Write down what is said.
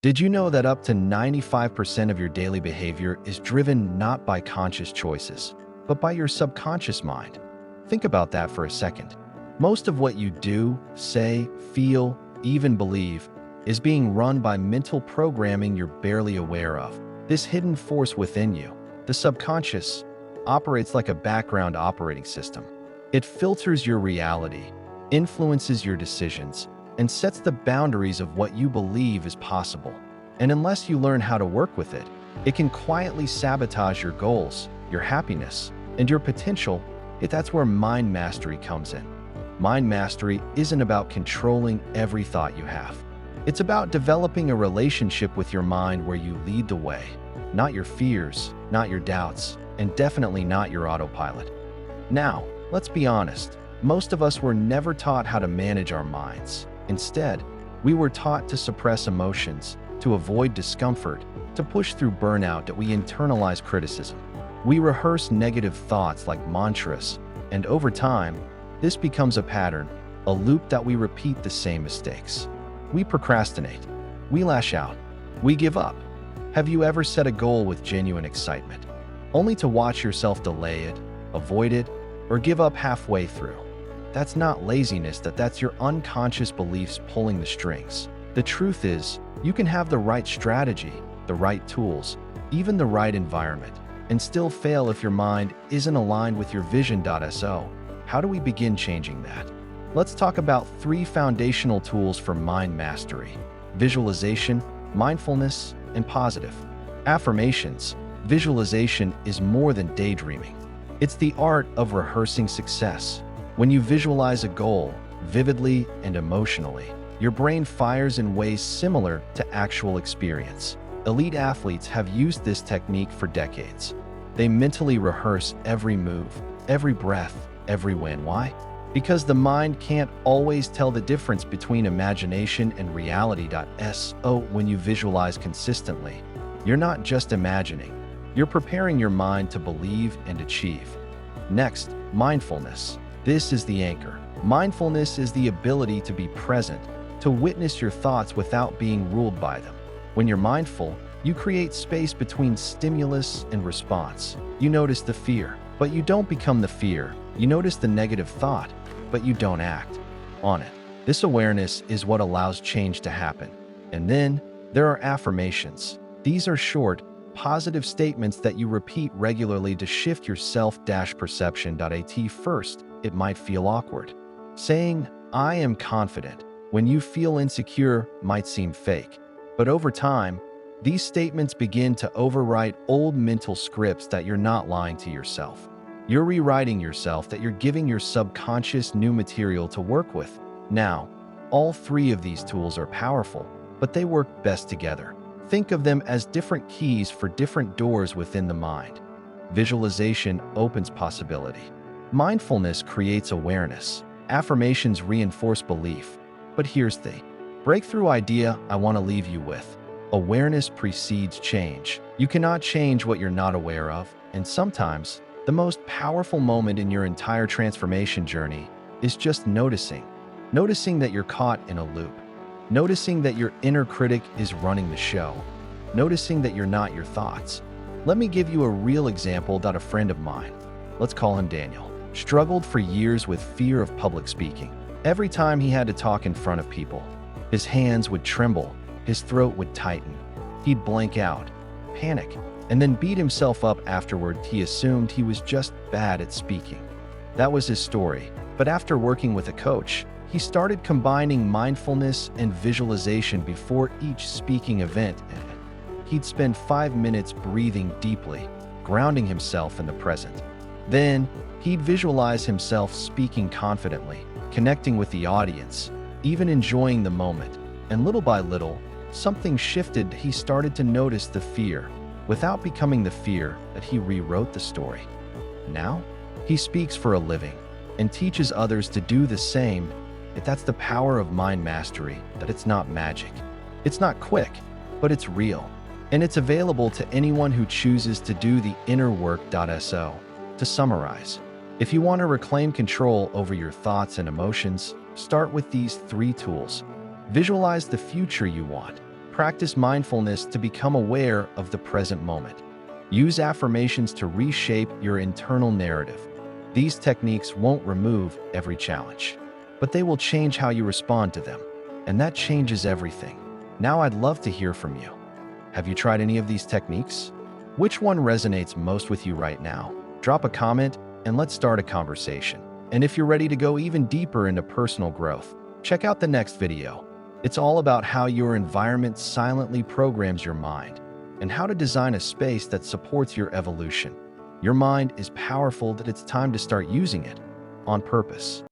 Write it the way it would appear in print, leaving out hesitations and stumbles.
Did you know that up to 95% of your daily behavior is driven not by conscious choices, but by your subconscious mind? Think about that for a second. Most of what you do, say, feel, even believe, is being run by mental programming you're barely aware of. This hidden force within you, the subconscious, operates like a background operating system. It filters your reality, influences your decisions, and sets the boundaries of what you believe is possible. And unless you learn how to work with it, it can quietly sabotage your goals, your happiness, and your potential. That's where mind mastery comes in. Mind mastery isn't about controlling every thought you have. It's about developing a relationship with your mind where you lead the way, not your fears, not your doubts, and definitely not your autopilot. Now, let's be honest. Most of us were never taught how to manage our minds. Instead, we were taught to suppress emotions, to avoid discomfort, to push through burnout, that we internalize criticism. We rehearse negative thoughts like mantras, and over time, this becomes a pattern, a loop that we repeat the same mistakes. We procrastinate, we lash out, we give up. Have you ever set a goal with genuine excitement, only to watch yourself delay it, avoid it, or give up halfway through? That's not laziness, that's your unconscious beliefs pulling the strings. The truth is, you can have the right strategy, the right tools, even the right environment, and still fail if your mind isn't aligned with your vision. So, how do we begin changing that? Let's talk about 3 foundational tools for mind mastery: visualization, mindfulness, and positive affirmations. Visualization is more than daydreaming. It's the art of rehearsing success. When you visualize a goal vividly and emotionally, your brain fires in ways similar to actual experience. Elite athletes have used this technique for decades. They mentally rehearse every move, every breath, every win. Why? Because the mind can't always tell the difference between imagination and reality. So when you visualize consistently, you're not just imagining, you're preparing your mind to believe and achieve. Next, mindfulness. This is the anchor. Mindfulness is the ability to be present, to witness your thoughts without being ruled by them. When you're mindful, you create space between stimulus and response. You notice the fear, but you don't become the fear. You notice the negative thought, but you don't act on it. This awareness is what allows change to happen. And then there are affirmations. These are short, positive statements that you repeat regularly to shift your self-perception. At first, it might feel awkward. Saying, "I am confident," when you feel insecure might seem fake. But over time, these statements begin to overwrite old mental scripts that you're not lying to yourself. You're rewriting yourself, that you're giving your subconscious new material to work with. Now, all 3 of these tools are powerful, but they work best together. Think of them as different keys for different doors within the mind. Visualization opens possibility. Mindfulness creates awareness. Affirmations reinforce belief. But here's the breakthrough idea I want to leave you with. Awareness precedes change. You cannot change what you're not aware of, and sometimes the most powerful moment in your entire transformation journey is just noticing. Noticing that you're caught in a loop. Noticing that your inner critic is running the show. Noticing that you're not your thoughts. Let me give you a real example. A friend of mine, let's call him Daniel, struggled for years with fear of public speaking. Every time he had to talk in front of people, his hands would tremble, his throat would tighten. He'd blank out, panic, and then beat himself up afterward. He assumed he was just bad at speaking. That was his story. But after working with a coach, he started combining mindfulness and visualization before each speaking event. He'd spend 5 minutes breathing deeply, grounding himself in the present. Then, he'd visualize himself speaking confidently, connecting with the audience, even enjoying the moment. And little by little, something shifted. He started to notice the fear. Without becoming the fear, that he rewrote the story. Now, he speaks for a living and teaches others to do the same. That's the power of mind mastery, that it's not magic. It's not quick, but it's real. And it's available to anyone who chooses to do the inner work. So, to summarize, if you want to reclaim control over your thoughts and emotions, start with these 3 tools. Visualize the future you want. Practice mindfulness to become aware of the present moment. Use affirmations to reshape your internal narrative. These techniques won't remove every challenge, but they will change how you respond to them. And that changes everything. Now I'd love to hear from you. Have you tried any of these techniques? Which one resonates most with you right now? Drop a comment and let's start a conversation. And if you're ready to go even deeper into personal growth, check out the next video. It's all about how your environment silently programs your mind and how to design a space that supports your evolution. Your mind is powerful that it's time to start using it on purpose.